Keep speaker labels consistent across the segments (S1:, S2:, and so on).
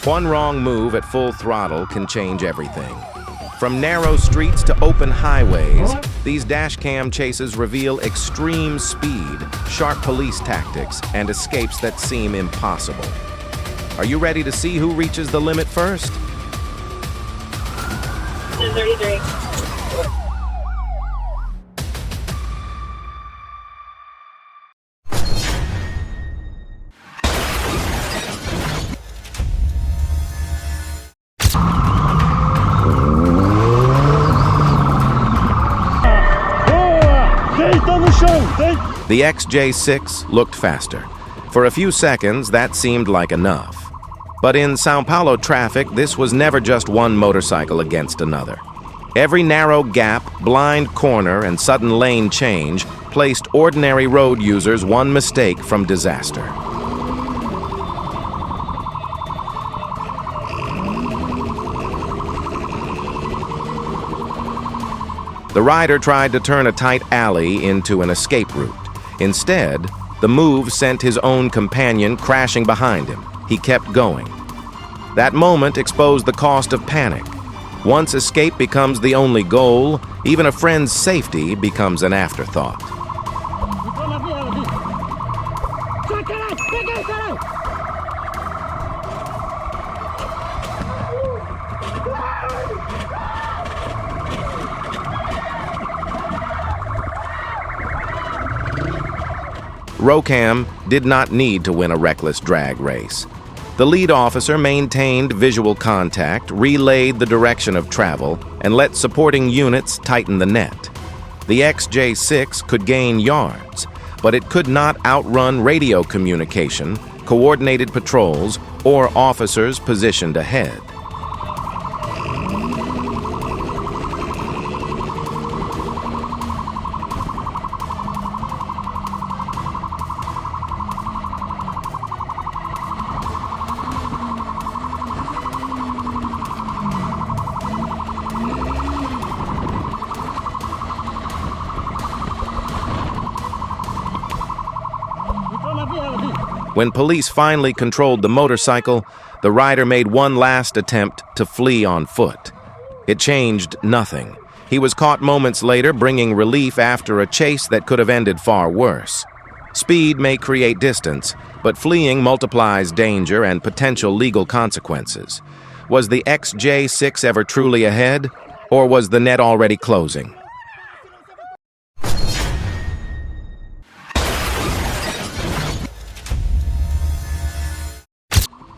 S1: One wrong move at full throttle can change everything. From narrow streets to open highways, these dashcam chases reveal extreme speed, sharp police tactics, and escapes that seem impossible. Are you ready to see who reaches the limit first?
S2: 10:33.
S1: The XJ6 looked faster. For a few seconds, that seemed like enough. But in Sao Paulo traffic, this was never just one motorcycle against another. Every narrow gap, blind corner, and sudden lane change placed ordinary road users one mistake from disaster. The rider tried to turn a tight alley into an escape route. Instead, the move sent his own companion crashing behind him. He kept going. That moment exposed the cost of panic. Once escape becomes the only goal, even a friend's safety becomes an afterthought. Rocam did not need to win a reckless drag race. The lead officer maintained visual contact, relayed the direction of travel, and let supporting units tighten the net. The XJ6 could gain yards, but it could not outrun radio communication, coordinated patrols, or officers positioned ahead. When police finally controlled the motorcycle, the rider made one last attempt to flee on foot. It changed nothing. He was caught moments later bringing relief after a chase that could have ended far worse. Speed may create distance, but fleeing multiplies danger and potential legal consequences. Was the XJ6 ever truly ahead, or was the net already closing?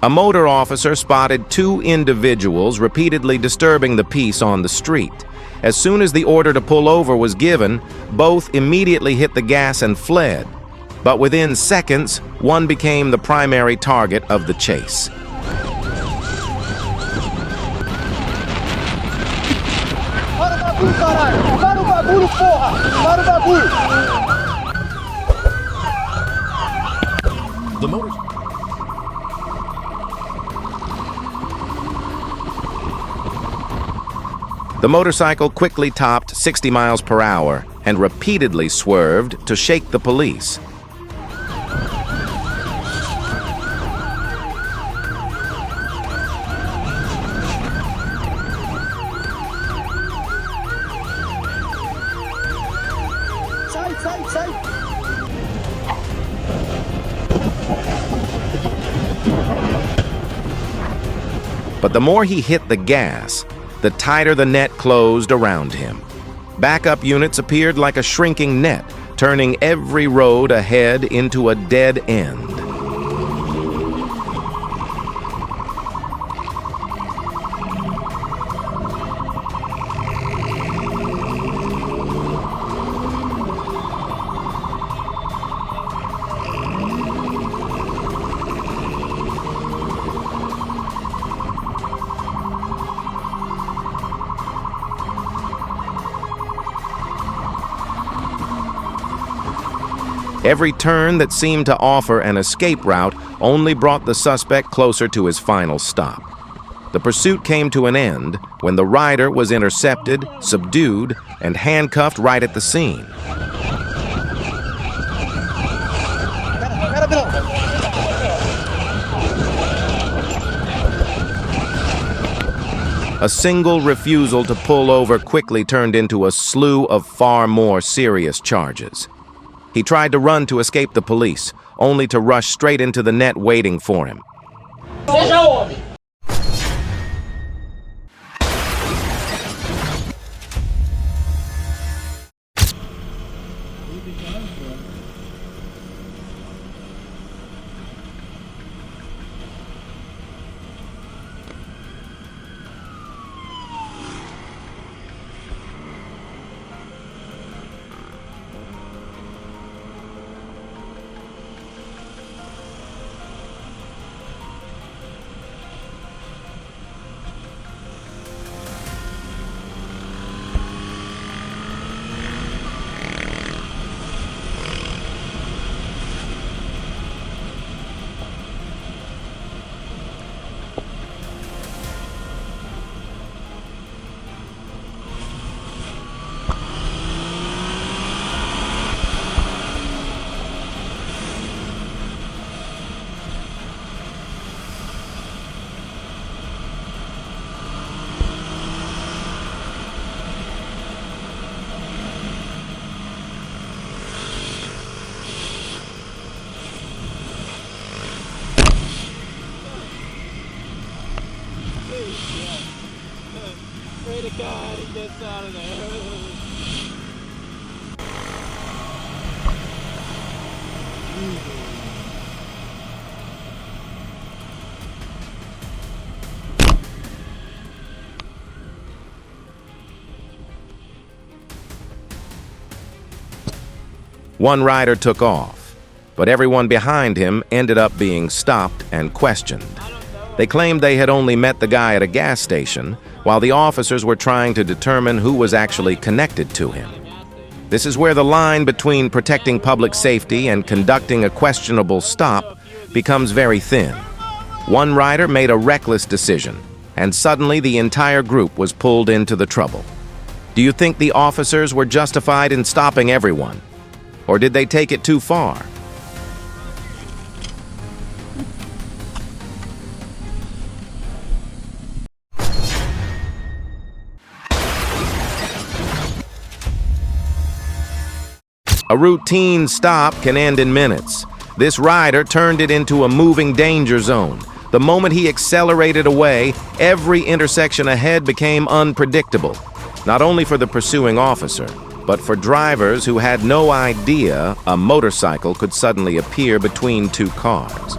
S1: A motor officer spotted two individuals repeatedly disturbing the peace on the street. As soon as the order to pull over was given, both immediately hit the gas and fled. But within seconds, one became the primary target of the chase. The motorcycle quickly topped 60 miles per hour and repeatedly swerved to shake the police. But the more he hit the gas, the tighter the net closed around him. Backup units appeared like a shrinking net, turning every road ahead into a dead end. Every turn that seemed to offer an escape route only brought the suspect closer to his final stop. The pursuit came to an end when the rider was intercepted, subdued, and handcuffed right at the scene. A single refusal to pull over quickly turned into a slew of far more serious charges. He tried to run to escape the police, only to rush straight into the net waiting for him.
S2: Pray to God he gets out of there.
S1: One rider took off, but everyone behind him ended up being stopped and questioned. They claimed they had only met the guy at a gas station, while the officers were trying to determine who was actually connected to him. This is where the line between protecting public safety and conducting a questionable stop becomes very thin. One rider made a reckless decision, and suddenly the entire group was pulled into the trouble. Do you think the officers were justified in stopping everyone? Or did they take it too far? A routine stop can end in minutes. This rider turned it into a moving danger zone. The moment he accelerated away, every intersection ahead became unpredictable, not only for the pursuing officer, but for drivers who had no idea a motorcycle could suddenly appear between two cars.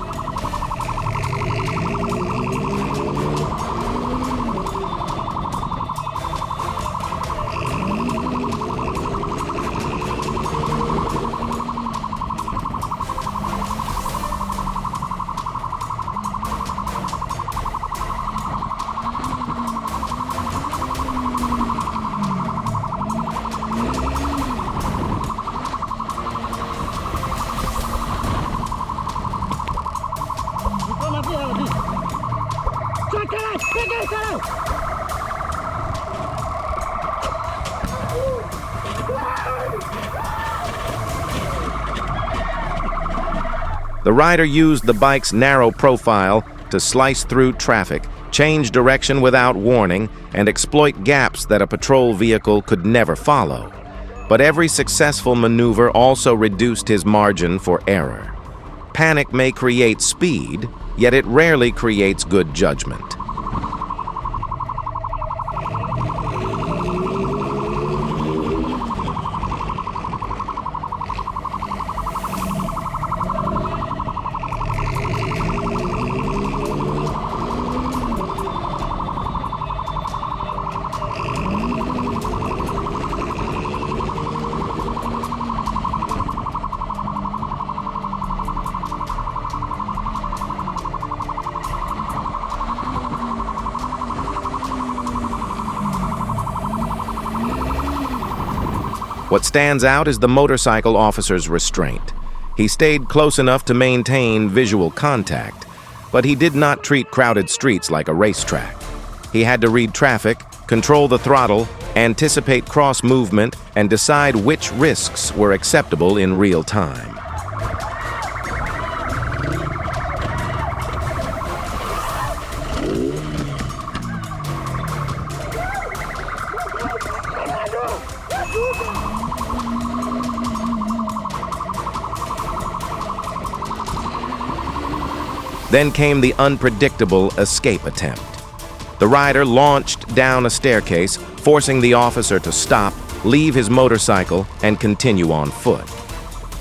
S1: The rider used the bike's narrow profile to slice through traffic, change direction without warning, and exploit gaps that a patrol vehicle could never follow. But every successful maneuver also reduced his margin for error. Panic may create speed, yet it rarely creates good judgment. What stands out is the motorcycle officer's restraint. He stayed close enough to maintain visual contact, but he did not treat crowded streets like a racetrack. He had to read traffic, control the throttle, anticipate cross movement, and decide which risks were acceptable in real time. Then came the unpredictable escape attempt. The rider launched down a staircase, forcing the officer to stop, leave his motorcycle, and continue on foot.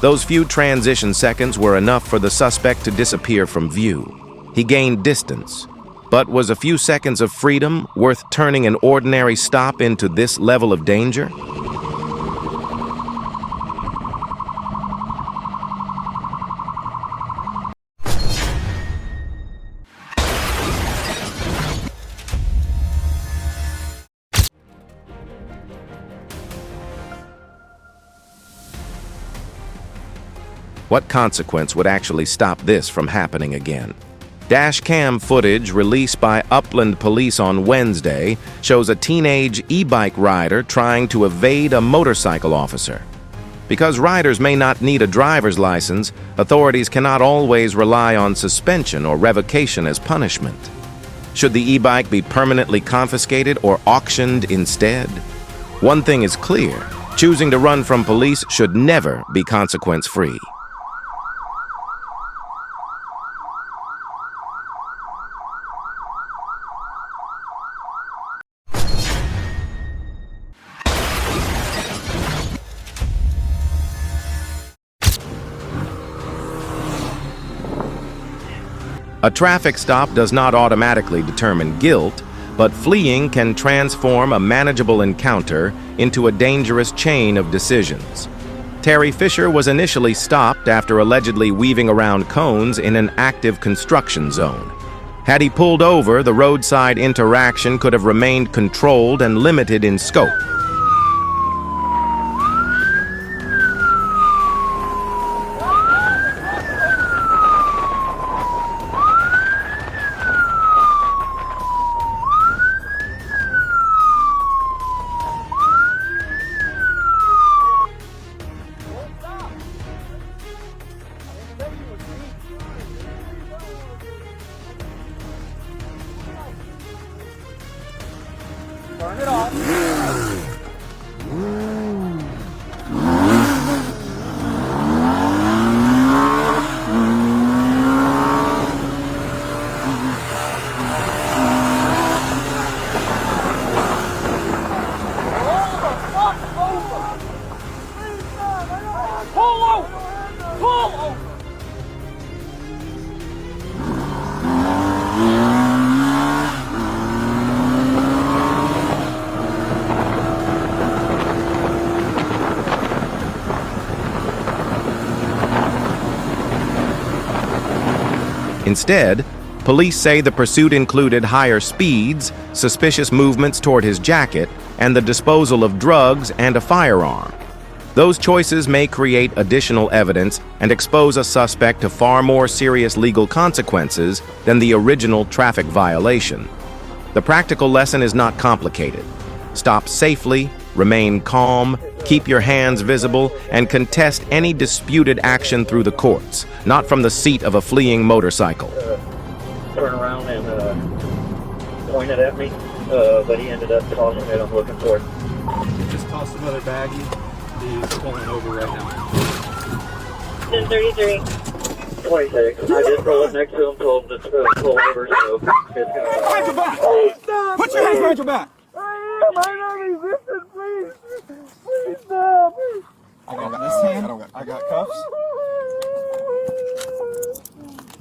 S1: Those few transition seconds were enough for the suspect to disappear from view. He gained distance, but was a few seconds of freedom worth turning an ordinary stop into this level of danger? What consequence would actually stop this from happening again? Dashcam footage released by Upland Police on Wednesday shows a teenage e-bike rider trying to evade a motorcycle officer. Because riders may not need a driver's license, authorities cannot always rely on suspension or revocation as punishment. Should the e-bike be permanently confiscated or auctioned instead? One thing is clear: choosing to run from police should never be consequence-free. A traffic stop does not automatically determine guilt, but fleeing can transform a manageable encounter into a dangerous chain of decisions. Terry Fisher was initially stopped after allegedly weaving around cones in an active construction zone. Had he pulled over, the roadside interaction could have remained controlled and limited in scope.
S2: Turn it off. Pull over! Pull over!
S1: Instead, police say the pursuit included higher speeds, suspicious movements toward his jacket, and the disposal of drugs and a firearm. Those choices may create additional evidence and expose a suspect to far more serious legal consequences than the original traffic violation. The practical lesson is not complicated. Stop safely, remain calm, keep your hands visible, and contest any disputed action through the courts, not from the seat of a fleeing motorcycle.
S3: Turn around and pointed at me, but he ended up tossing it. I'm looking for it.
S2: Just tossed another baggie. He's pulling over right now.
S4: 1033.
S3: 26. I just rolled next to him, told him to pull over, so it's gonna...
S2: Hands your back! Put your hands behind your back!
S3: I'm not resisting, please! Please stop!
S2: I got this hand. I got cuffs.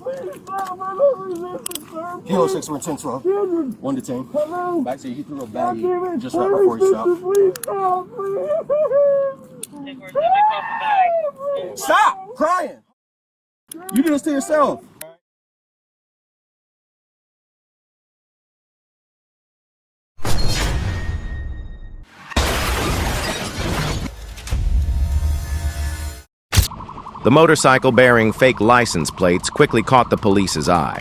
S3: Please stop! I'm not resisting, sir!
S5: Kilo 6, we're 10-12. 1 detained. Back seat, he threw a baggie just right before he stopped.
S3: Please stop, please!
S5: Stop crying! You do this to yourself.
S1: The motorcycle bearing fake license plates quickly caught the police's eye.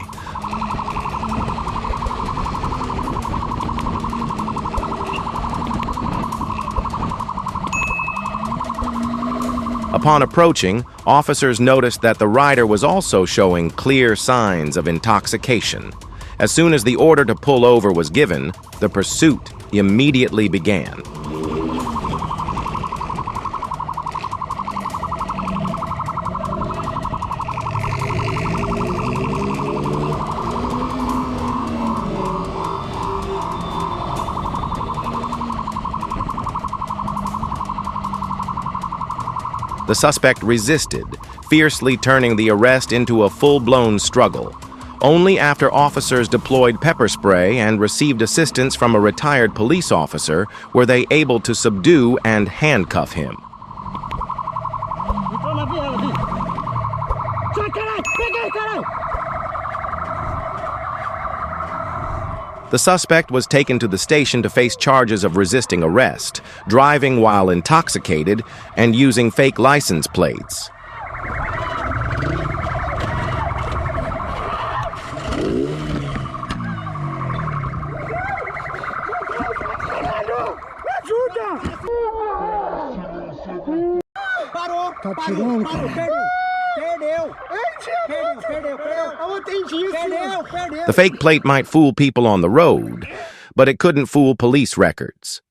S1: Upon approaching, officers noticed that the rider was also showing clear signs of intoxication. As soon as the order to pull over was given, the pursuit immediately began. The suspect resisted, fiercely turning the arrest into a full-blown struggle. Only after officers deployed pepper spray and received assistance from a retired police officer were they able to subdue and handcuff him. The suspect was taken to the station to face charges of resisting arrest, driving while intoxicated, and using fake license plates. The fake plate might fool people on the road, but it couldn't fool police records.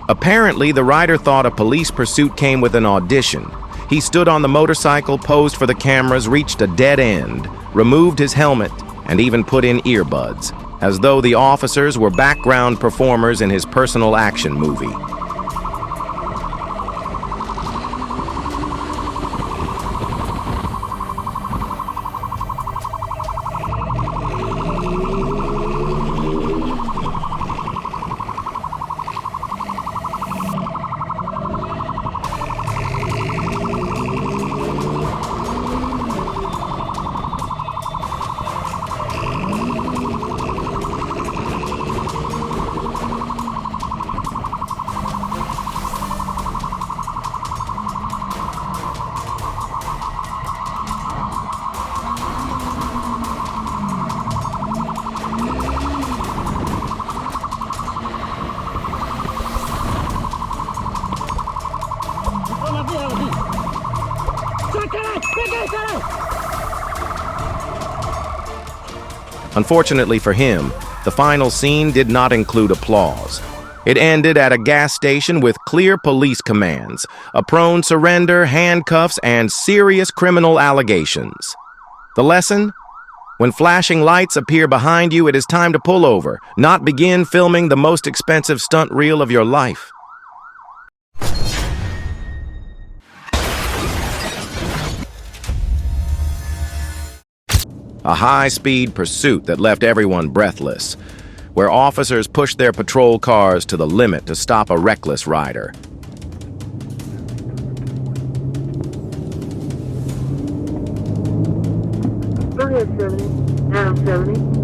S1: Apparently, the rider thought a police pursuit came with an audition. He stood on the motorcycle, posed for the cameras, reached a dead end, removed his helmet, and even put in earbuds, as though the officers were background performers in his personal action movie. Unfortunately for him, the final scene did not include applause. It ended at a gas station with clear police commands, a prone surrender, handcuffs, and serious criminal allegations. The lesson? When flashing lights appear behind you, it is time to pull over, not begin filming the most expensive stunt reel of your life. A high-speed pursuit that left everyone breathless, where officers pushed their patrol cars to the limit to stop a reckless rider.
S4: Go ahead, 70. Adam 70.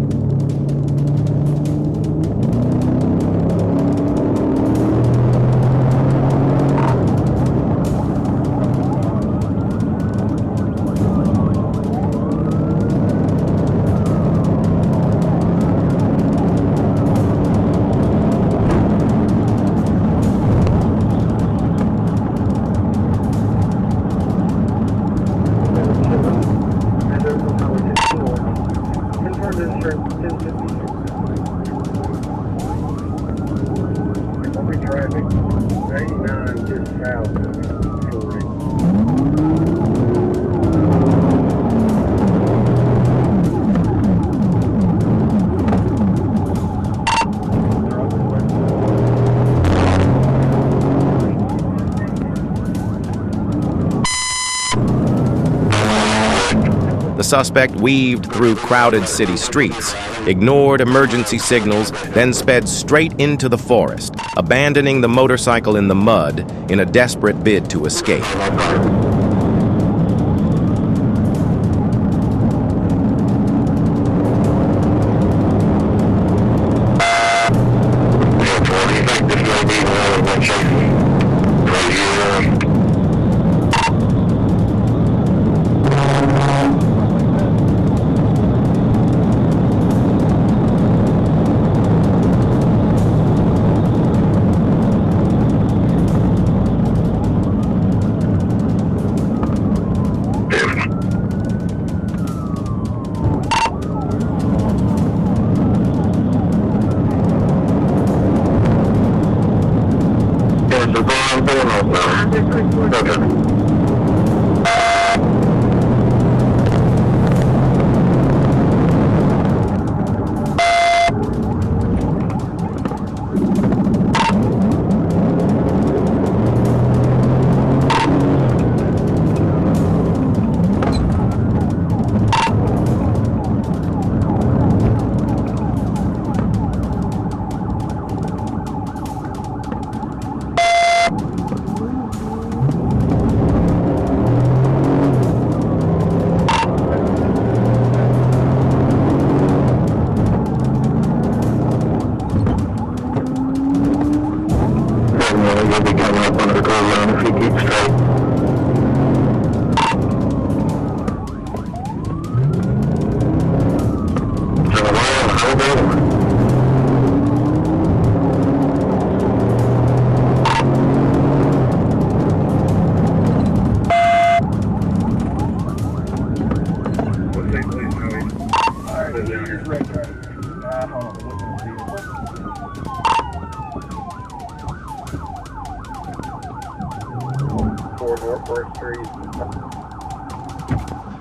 S1: The suspect weaved through crowded city streets, ignored emergency signals, then sped straight into the forest, abandoning the motorcycle in the mud in a desperate bid to escape.
S3: Go around if you keep straight.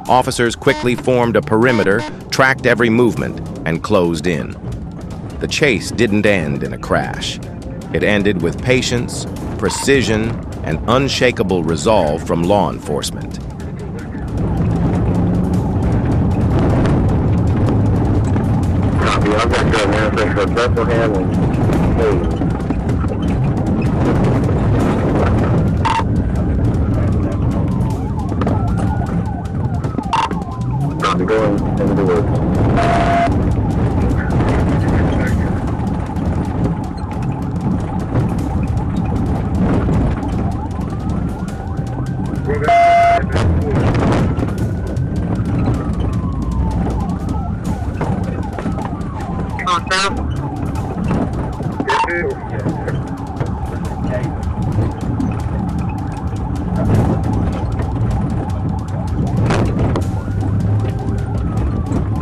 S1: Officers quickly formed a perimeter, tracked every movement, and closed in. The chase didn't end in a crash. It ended with patience, precision, and unshakable resolve from law enforcement.
S3: Copy, I've got to announcement for Bethlehem and Copy, going into the woods.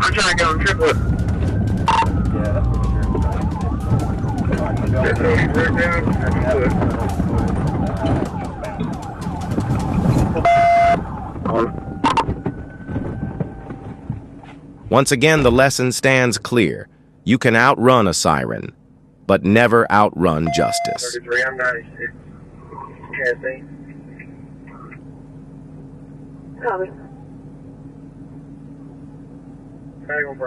S3: I'm trying to go on triplet.
S1: Once again, the lesson stands clear. You can outrun a siren, but never outrun justice.
S3: 33, I'm 96. Cassie.
S4: Copy.
S3: Tag on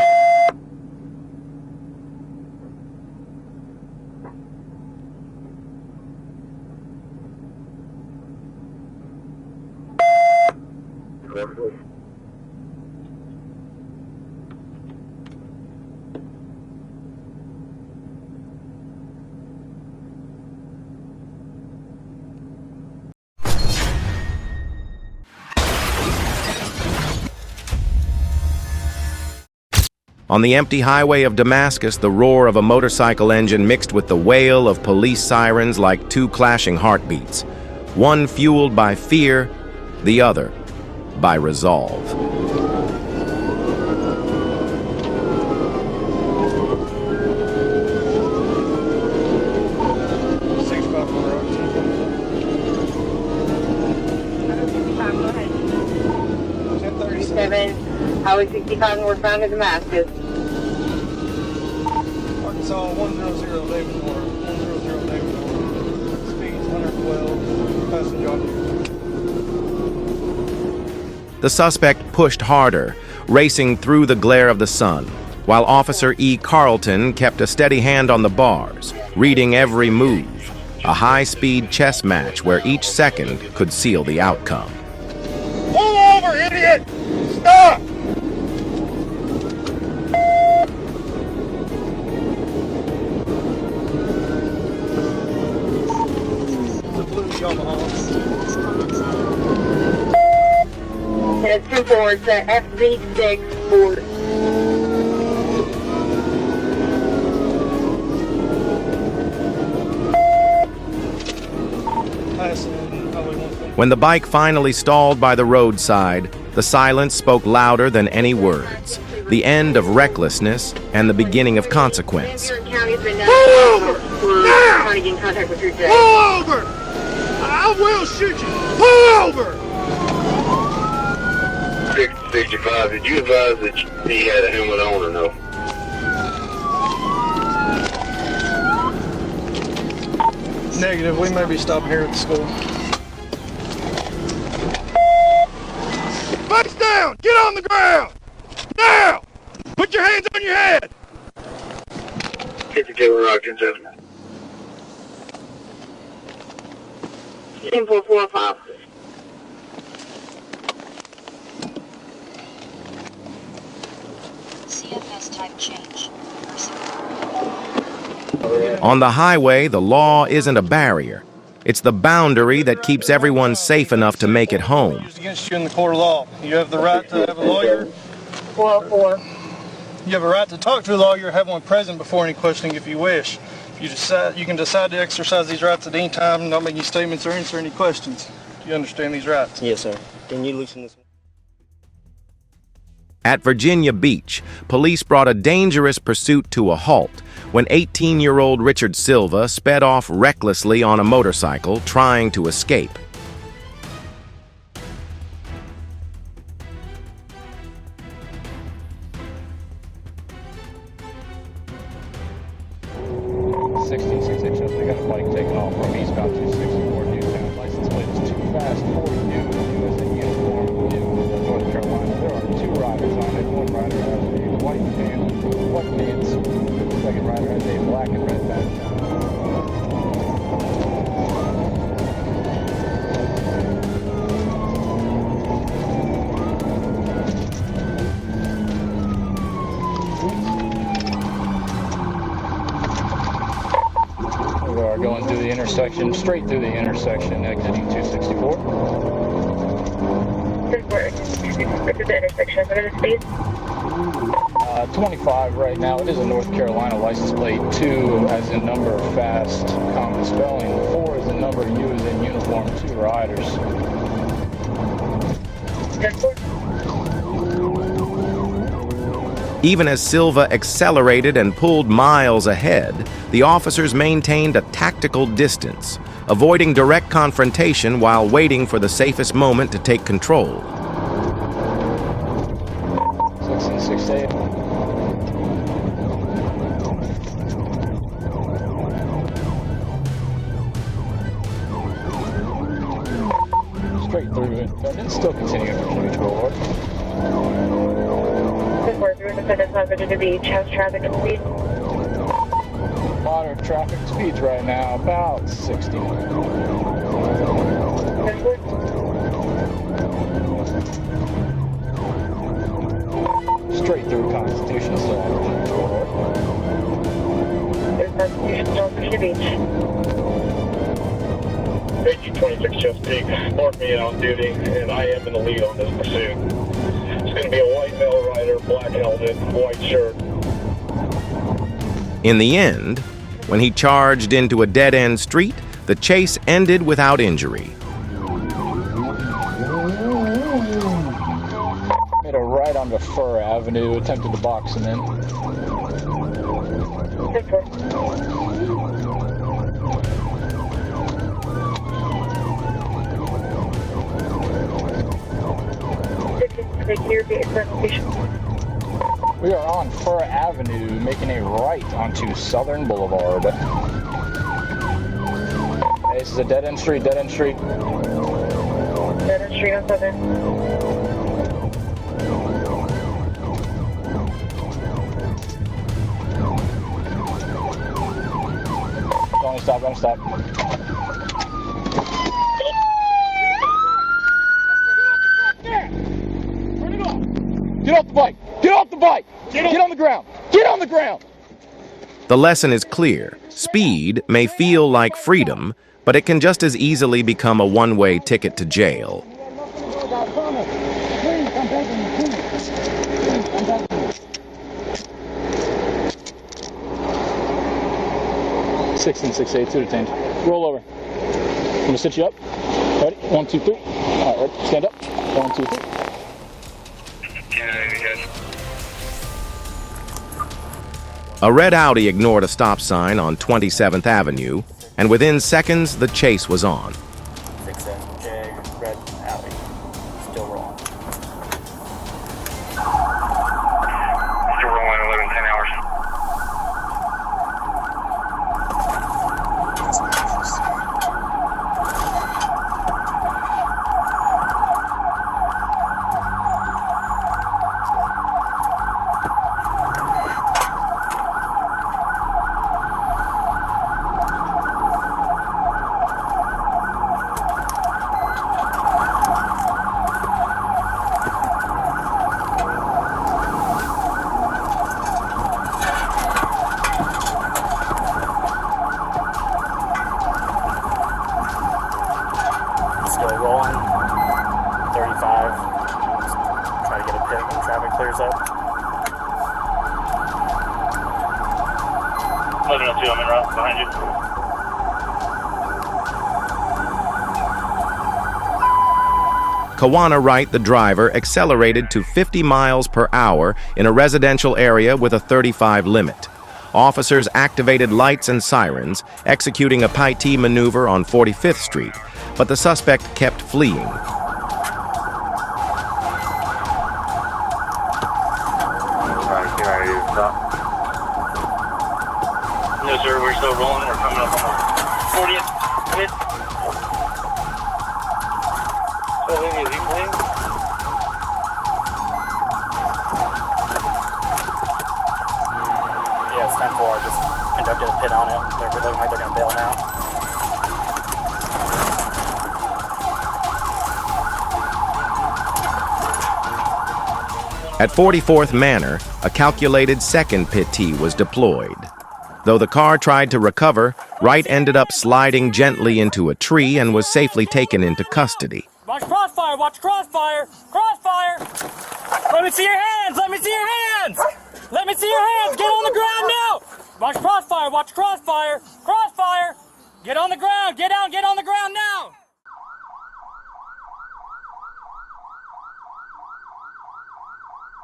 S1: On the empty highway of Damascus, the roar of a motorcycle engine mixed with the wail of police sirens like two clashing heartbeats, one fueled by fear, the other by resolve.
S4: Highway 65 northbound to Damascus.
S2: Arkansas 100 Leavenworth, 100 Leavenworth. Speeds 112, passenger on you.
S1: The suspect pushed harder, racing through the glare of the sun, while Officer E. Carlton kept a steady hand on the bars, reading every move, a high-speed chess match where each second could seal the outcome.
S3: Pull over, idiot! Stop!
S4: It's 2-4, it's a FZ6 Ford.
S1: When the bike finally stalled by the roadside, the silence spoke louder than any words. The end of recklessness and the beginning of consequence.
S4: Pull over! Now! Trying to get in contact with your J.
S3: Pull over! I will shoot you! Pull over! 65, did you advise that he had a helmet on or no?
S2: Negative, we may be stopping here at the school.
S3: Face down! Get on the ground! Now! Put your hands on your head! 52 Rockton 7.
S4: 10-4-4-5.
S6: CFS type change.
S1: On the highway, the law isn't a barrier. It's the boundary that keeps everyone safe enough to make it home.
S7: Used against you in the court of law. You have the right to have a lawyer.
S4: 404.
S7: You have a right to talk to a lawyer, have one present before any questioning if you wish. You can decide to exercise these rights at any time, not make any statements or answer any questions. Do you understand these rights?
S5: Yes, sir. Can you loosen this?
S1: At Virginia Beach, police brought a dangerous pursuit to a halt when 18-year-old Richard Silva sped off recklessly on a motorcycle trying to escape.
S8: They got a bike taken off from eastbound 264 Newtown. License plate is too fast for you. U.S. in uniform, new North Carolina. There are 2 riders on it. One rider has a white pants. The second rider has a black and red badge. We are going through the intersection, straight through the intersection, exiting 264.
S4: This is the intersection. What is the speed?
S8: 25 right now. It is a North Carolina license plate. 2 as in number, fast, common spelling. 4 as in number, U as in uniform. 2 riders.
S1: Even as Silva accelerated and pulled miles ahead, the officers maintained a tactical distance, avoiding direct confrontation while waiting for the safest moment to take control.
S8: 1668. Straight through independent, still continuing for neutral order.
S4: Independence on Virginia Beach. How's traffic and speed?
S8: Moderate traffic speeds right now, about 60. Straight through Constitution, still on neutral order.
S4: There's Constitution still on Virginia Beach.
S9: 1826 Chesapeake, mark me on duty, and I am in the lead on this pursuit. It's going to be a white male rider, black helmet, white shirt.
S1: In the end, when he charged into a dead-end street, the chase ended without injury.
S8: Made a right onto Fur Avenue, attempted to box him in. We are on Fur Avenue, making a right onto Southern Boulevard. Hey, this is a dead-end street, dead-end street.
S4: Dead-end street on Southern.
S8: Don't stop, don't stop. Get off the bike! Get off the bike! Get on the ground! Get on the ground!
S1: The lesson is clear. Speed may feel like freedom, but it can just as easily become a one-way ticket to jail.
S8: Six 2 detained. Roll over. I'm gonna sit you up. Ready? 1, 2, 3. All right, ready? Stand up. 1, 2, 3.
S1: A red Audi ignored a stop sign on 27th Avenue, and within seconds, the chase was on.
S5: 6J, red alley. Still rolling.
S9: Still rolling 11, 10 hours.
S5: clears up.
S9: 1102, I'm en route behind you.
S1: Kawana Wright, the driver, accelerated to 50 miles per hour in a residential area with a 35 limit. Officers activated lights and sirens, executing a PIT maneuver on 45th Street, but the suspect kept fleeing.
S9: Alright, get ready to stop. No, sir, we're still rolling. We're coming up on the 40th. Mid. So, is he fleeing?
S5: Yeah, it's 10-4. Just conducted a pit on it. They're looking like they're going to bail now.
S1: At 44th Manor, a calculated second PIT was deployed. Though the car tried to recover, Wright ended up sliding gently into a tree and was safely taken into custody.
S5: Watch crossfire! Watch crossfire! Crossfire! Let me see your hands! Let me see your hands! Let me see your hands! Get on the ground now! Watch crossfire! Watch crossfire! Crossfire! Get on the ground! Get down! Get on the ground now!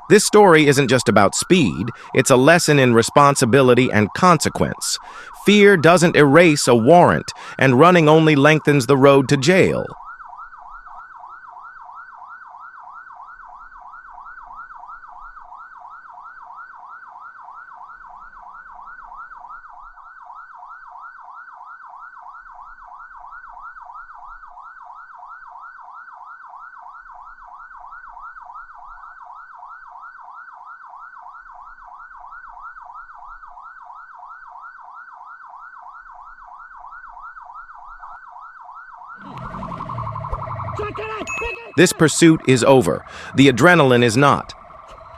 S1: This story isn't just about speed, it's a lesson in responsibility and consequence. Fear doesn't erase a warrant, and running only lengthens the road to jail. This pursuit is over. The adrenaline is not.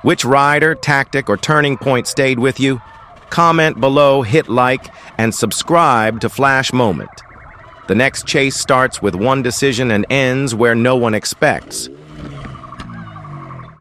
S1: Which rider, tactic, or turning point stayed with you? Comment below, hit like, and subscribe to Flash Moment. The next chase starts with one decision and ends where no one expects.